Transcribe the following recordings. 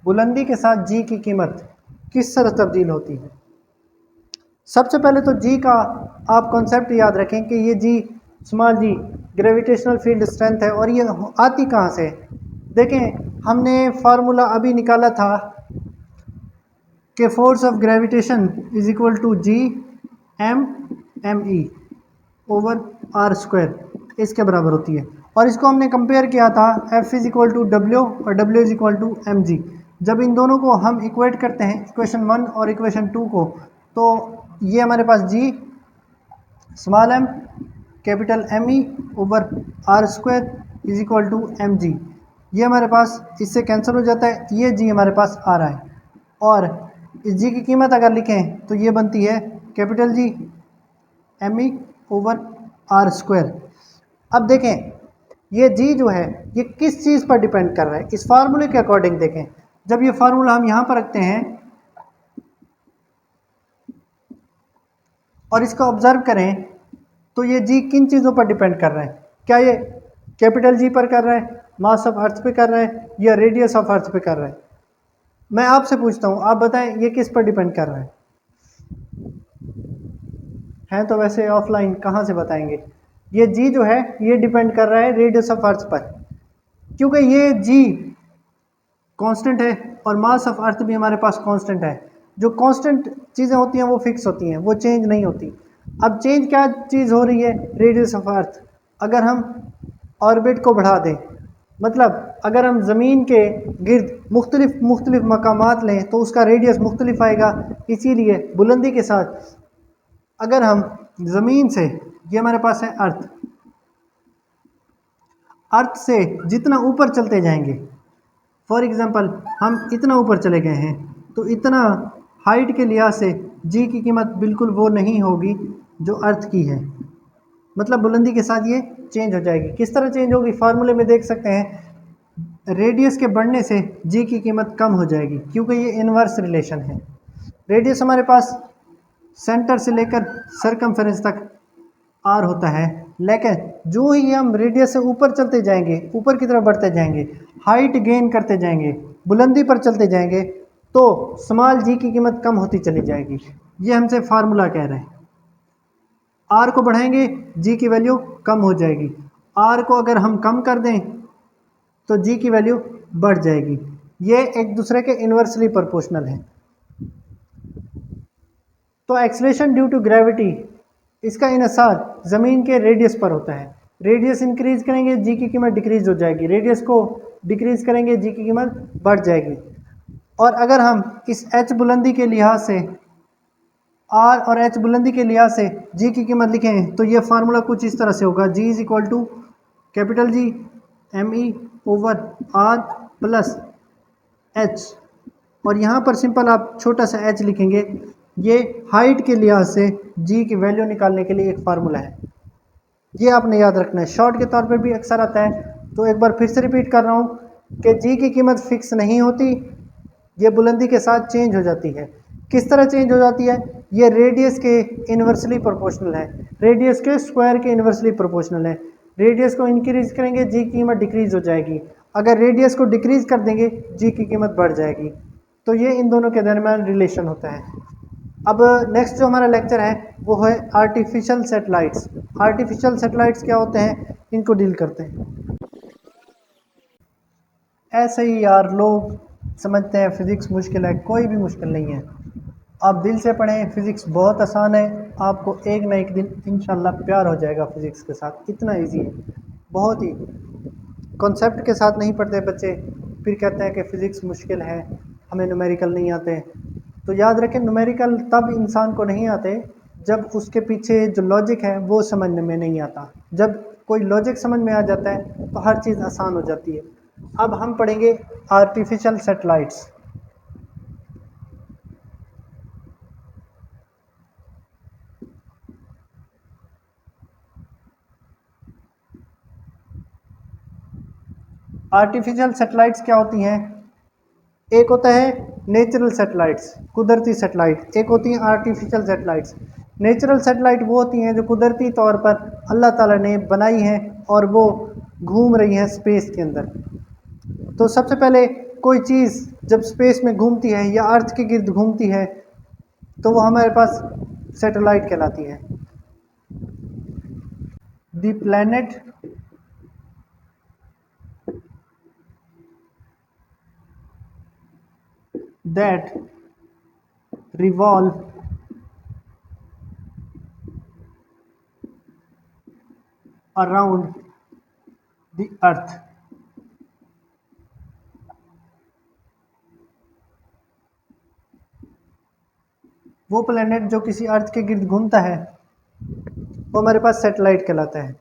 बुलंदी के साथ जी की कीमत किस तरह तब्दील होती है। सबसे पहले तो जी का आप कॉन्सेप्ट याद रखें कि ये जी स्मॉल जी ग्रेविटेशनल फील्ड स्ट्रेंथ है और ये आती कहाँ से। देखें हमने फार्मूला अभी निकाला था कि force of gravitation is equal to G M E over R square इसके बराबर होती है। और इसको हमने कंपेयर किया था F is equal to W और W is equal to M G. जब इन दोनों को हम इक्वेट करते हैं इक्वेशन 1 और इक्वेशन 2 को, तो ये हमारे पास G small M capital M E over R square is equal to M G, ये हमारे पास इससे कैंसिल हो जाता है, ये जी हमारे पास आ रहा है। और इस जी की कीमत अगर लिखें तो ये बनती है capital G M E over R square. अब देखें ये जी जो है ये किस चीज़ पर डिपेंड कर रहा है, इस फार्मूले के अकॉर्डिंग देखें। जब ये फार्मूला हम यहाँ पर रखते हैं और इसको ऑब्जर्व करें तो ये जी किन चीज़ों पर डिपेंड कर रहा है। क्या ये कैपिटल जी पर कर रहा है, मास ऑफ अर्थ पे कर रहा है, या रेडियस ऑफ अर्थ पे कर रहा है। मैं आपसे पूछता हूँ आप बताएं ये किस पर डिपेंड कर रहा है तो वैसे ऑफलाइन कहाँ से बताएंगे। ये जी जो है ये डिपेंड कर रहा है रेडियस ऑफ अर्थ पर, क्योंकि ये जी कांस्टेंट है और मास ऑफ अर्थ भी हमारे पास कांस्टेंट है। जो कांस्टेंट चीज़ें होती हैं वो फिक्स होती हैं, वो चेंज नहीं होती। अब चेंज क्या चीज़ हो रही है, रेडियस ऑफ अर्थ। अगर हम ऑर्बिट को बढ़ा दें, मतलब अगर हम ज़मीन के गिर्द मुख्तलिफ मकामात लें तो उसका रेडियस मुख्तलिफ आएगा। इसीलिए बुलंदी के साथ अगर हम ज़मीन से, ये हमारे पास है अर्थ, अर्थ से जितना ऊपर चलते जाएंगे, फॉर एग्ज़ाम्पल हम इतना ऊपर चले गए हैं तो इतना हाइट के लिहाज से जी की कीमत बिल्कुल वो नहीं होगी जो अर्थ की है। मतलब बुलंदी के साथ ये चेंज हो जाएगी। किस तरह चेंज होगी, फार्मूले में देख सकते हैं रेडियस के बढ़ने से जी की कीमत कम हो जाएगी, क्योंकि ये इनवर्स रिलेशन है। रेडियस हमारे पास सेंटर से लेकर सरकमफेरेंस तक आर होता है, लेकिन जो ही हम रेडियस से ऊपर चलते जाएंगे, ऊपर की तरफ बढ़ते जाएंगे, हाइट गेन करते जाएंगे, बुलंदी पर चलते जाएंगे, तो स्मॉल जी की कीमत कम होती चली जाएगी। ये हमसे फार्मूला कह रहे हैं। आर को बढ़ाएंगे जी की वैल्यू कम हो जाएगी, आर को अगर हम कम कर दें तो जी की वैल्यू बढ़ जाएगी। ये एक दूसरे के इन्वर्सली प्रोपोर्शनल है। तो एक्सलेशन ड्यू टू ग्रेविटी, इसका इन्हिसार ज़मीन के रेडियस पर होता है। रेडियस इंक्रीज करेंगे जी की कीमत डिक्रीज हो जाएगी, रेडियस को डिक्रीज करेंगे जी की कीमत बढ़ जाएगी। और अगर हम इस एच बुलंदी के लिहाज से, आर और एच बुलंदी के लिहाज से जी की कीमत लिखें तो ये फार्मूला कुछ इस तरह से होगा, G is equal to capital G M E over R plus H. और यहाँ पर सिंपल आप छोटा सा एच लिखेंगे। ये हाइट के लिहाज से जी की वैल्यू निकालने के लिए एक फार्मूला है, ये आपने याद रखना है। शॉर्ट के तौर पे भी अक्सर आता है, तो एक बार फिर से रिपीट कर रहा हूँ कि जी की कीमत फिक्स नहीं होती, ये बुलंदी के साथ चेंज हो जाती है। किस तरह चेंज हो जाती है, ये रेडियस के इन्वर्सली प्रोपोर्शनल है, रेडियस के स्क्वायर के इन्वर्सली प्रोपोर्शनल है। रेडियस को इंक्रीज करेंगे जी की कीमत डिक्रीज हो जाएगी, अगर रेडियस को डिक्रीज कर देंगे जी की कीमत बढ़ जाएगी। तो ये इन दोनों के दरमियान रिलेशन होता है। अब नेक्स्ट जो हमारा लेक्चर है वो है आर्टिफिशियल सैटेलाइट्स। आर्टिफिशियल सैटेलाइट्स क्या होते हैं, इनको डील करते हैं। ऐसे ही यार लोग समझते हैं फिज़िक्स मुश्किल है, कोई भी मुश्किल नहीं है। आप दिल से पढ़ें, फ़िज़िक्स बहुत आसान है, आपको एक ना एक दिन इंशाल्लाह प्यार हो जाएगा फ़िज़िक्स के साथ। इतना इजी है, बहुत ही कॉन्सेप्ट के साथ नहीं पढ़ते बच्चे, फिर कहते हैं कि फ़िज़िक्स मुश्किल है, हमें न्यूमेरिकल नहीं आते। तो याद रखें न्यूमेरिकल तब इंसान को नहीं आते जब उसके पीछे जो लॉजिक है वो समझने में नहीं आता। जब कोई लॉजिक समझ में आ जाता है तो हर चीज़ आसान हो जाती है। अब हम पढ़ेंगे आर्टिफिशियल सैटेलाइट्स। आर्टिफिशियल सैटेलाइट्स क्या होती हैं, एक होता है नेचुरल सैटेलाइट्स, कुदरती सैटेलाइट, एक होती हैं आर्टिफिशियल सैटेलाइट्स। नेचुरल सैटेलाइट वो होती हैं जो कुदरती तौर पर अल्लाह ताला ने बनाई हैं और वो घूम रही हैं स्पेस के अंदर। तो सबसे पहले कोई चीज़ जब स्पेस में घूमती है या अर्थ के गिर्द घूमती है तो वो हमारे पास सैटेलाइट कहलाती है। The planet that revolve around the earth. वो प्लैनेट जो किसी अर्थ के गिर्द घूमता है वो हमारे पास सैटेलाइट कहलाता है।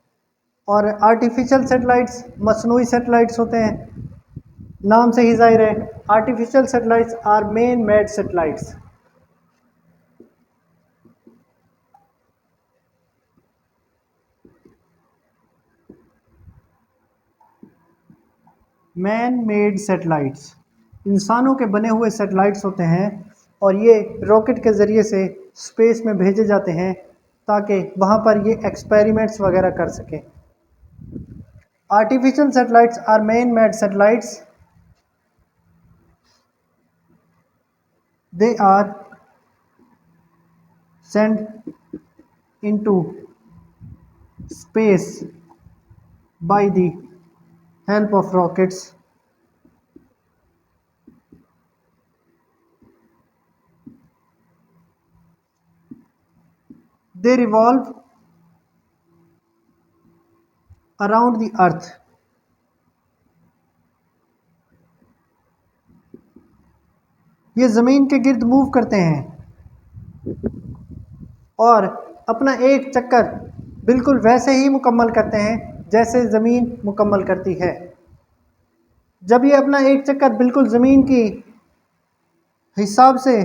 और आर्टिफिशियल सैटेलाइट्स मसनूई सैटेलाइट्स होते हैं, नाम से ही जाहिर है। Artificial satellites are man made satellites. Man made satellites इंसानों के बने हुए सैटेलाइट्स होते हैं और ये रॉकेट के ज़रिए से स्पेस में भेजे जाते हैं ताकि वहाँ पर ये एक्सपेरिमेंट्स वगैरह कर सकें। Artificial satellites are man made satellites. They are sent into space by the help of rockets. They revolve around the earth. ये ज़मीन के गिर्द मूव करते हैं और अपना एक चक्कर बिल्कुल वैसे ही मुकम्मल करते हैं जैसे ज़मीन मुकम्मल करती है। जब ये अपना एक चक्कर बिल्कुल ज़मीन की हिसाब से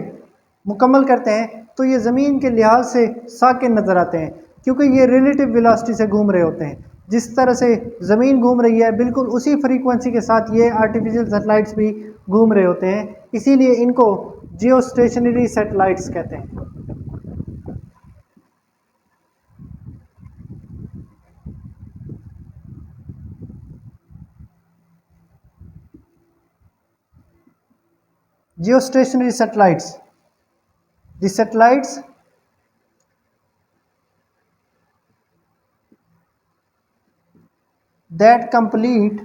मुकम्मल करते हैं तो ये ज़मीन के लिहाज से साकिन नज़र आते हैं क्योंकि ये रिलेटिव वेलोसिटी से घूम रहे होते हैं। जिस तरह से ज़मीन घूम रही है बिल्कुल उसी फ्रीक्वेंसी के साथ ये आर्टिफिशियल सैटेलाइट्स भी घूम रहे होते हैं, इसीलिए इनको जियो स्टेशनरी सैटेलाइट्स कहते हैं। जियो stationery satellites, the satellites that complete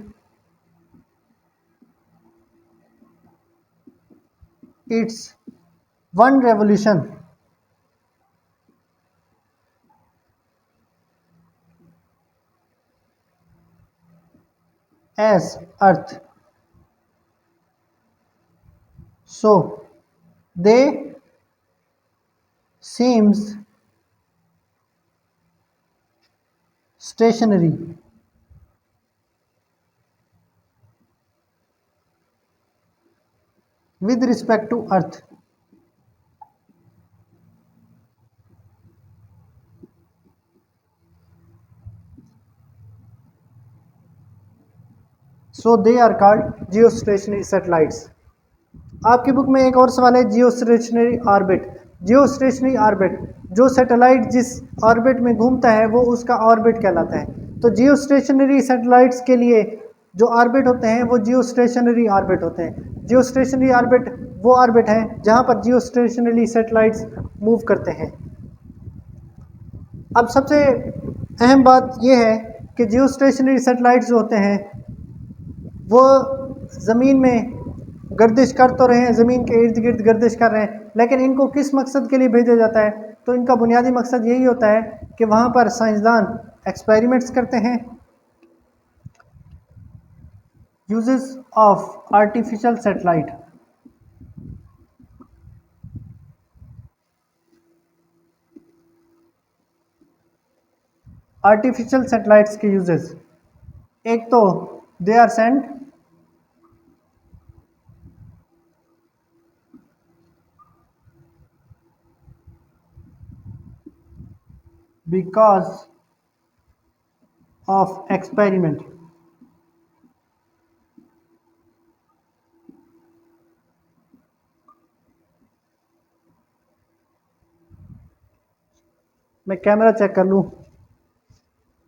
its one revolution as Earth. So they seems stationary with respect to Earth. So they are called geostationary satellites. आपकी बुक में एक और सवाल है जियो स्टेशनरी ऑर्बिट। जियो स्टेशनरी ऑर्बिट, जो satellite जिस orbit में घूमता है वो उसका ऑर्बिट कहलाता है। तो जियो स्टेशनरी सैटेलाइट्स के लिए जो ऑर्बिट होते हैं वो जियो स्टेशनरी ऑर्बिट होते हैं। जियो स्टेशनरी ऑर्बिट वो ऑर्बिट है जहाँ पर जियो स्टेशनरी सैटेलाइट्स मूव करते हैं। अब सबसे अहम बात यह है कि जियो स्टेशनरी सैटेलाइट्स जो होते हैं वो ज़मीन में गर्दिश कर तो रहे हैं, ज़मीन के इर्द गिर्द गर्दिश कर रहे हैं, लेकिन इनको किस मकसद के लिए भेजा जाता है? तो इनका बुनियादी मकसद यही होता है कि वहाँ पर साइंसदान एक्सपेरिमेंट्स करते हैं। Uses of artificial satellite, artificial satellites के यूजेस, एक तो they are sent because of experiment. मैं कैमरा चेक कर लूँ,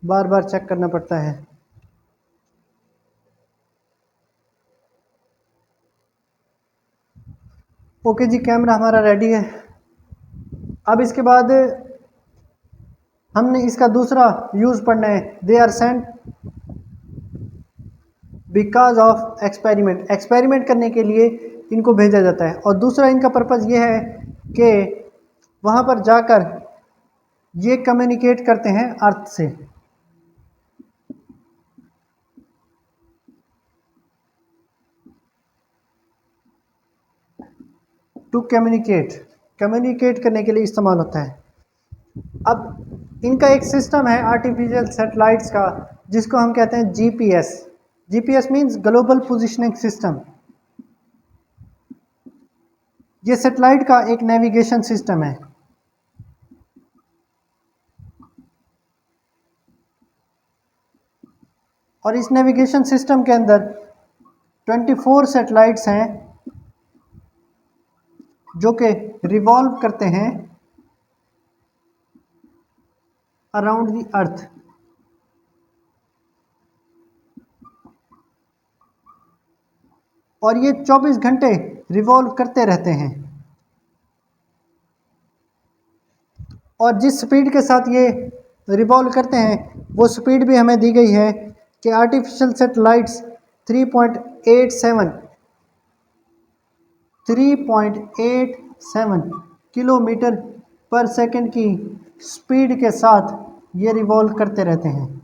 बार बार चेक करना पड़ता है। ओके जी, कैमरा हमारा रेडी है। अब इसके बाद हमने इसका दूसरा यूज़ पढ़ना है। They are sent because of experiment, experiment करने के लिए इनको भेजा जाता है। और दूसरा इनका पर्पज़ ये है कि वहाँ पर जाकर ये कम्युनिकेट करते हैं अर्थ से। टू कम्युनिकेट, कम्युनिकेट करने के लिए इस्तेमाल होता है। अब इनका एक सिस्टम है आर्टिफिशियल सैटेलाइट्स का, जिसको हम कहते हैं GPS. GPS means global positioning system. ये सैटेलाइट का एक नेविगेशन सिस्टम है। और इस नेविगेशन सिस्टम के अंदर 24 सैटेलाइट्स हैं जो कि रिवॉल्व करते हैं अराउंड द अर्थ। और ये 24 घंटे रिवॉल्व करते रहते हैं। और जिस स्पीड के साथ ये रिवॉल्व करते हैं वो स्पीड भी हमें दी गई है कि आर्टिफिशियल सैटेलाइट्स 3.87 किलोमीटर पर सेकंड की स्पीड के साथ ये रिवॉल्व करते रहते हैं।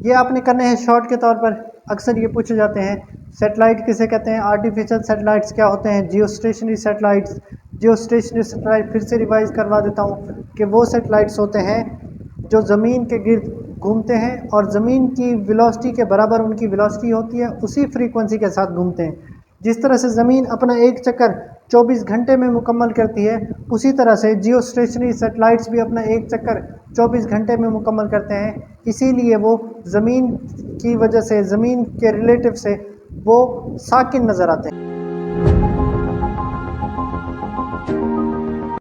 ये आपने करने हैं शॉर्ट के तौर पर। अक्सर ये पूछे जाते हैं सैटेलाइट किसे कहते हैं, आर्टिफिशियल सैटेलाइट्स क्या होते हैं, जियो स्टेशनरी सैटेलाइट्स। जियो स्टेशनरी सैटेलाइट फिर से रिवाइज करवा देता हूँ कि वो सैटेलाइट्स होते हैं जो ज़मीन के गिर्द घूमते हैं और ज़मीन की वेलोसिटी के बराबर उनकी वेलोसिटी होती है, उसी फ्रीक्वेंसी के साथ घूमते हैं। जिस तरह से ज़मीन अपना एक चक्कर 24 घंटे में मुकम्मल करती है, उसी तरह से जियो स्टेशनरी सैटेलाइट्स भी अपना एक चक्कर 24 घंटे में मुकम्मल करते हैं। इसीलिए वो ज़मीन की वजह से, ज़मीन के रिलेटिव से वो साकिन नज़र आते हैं।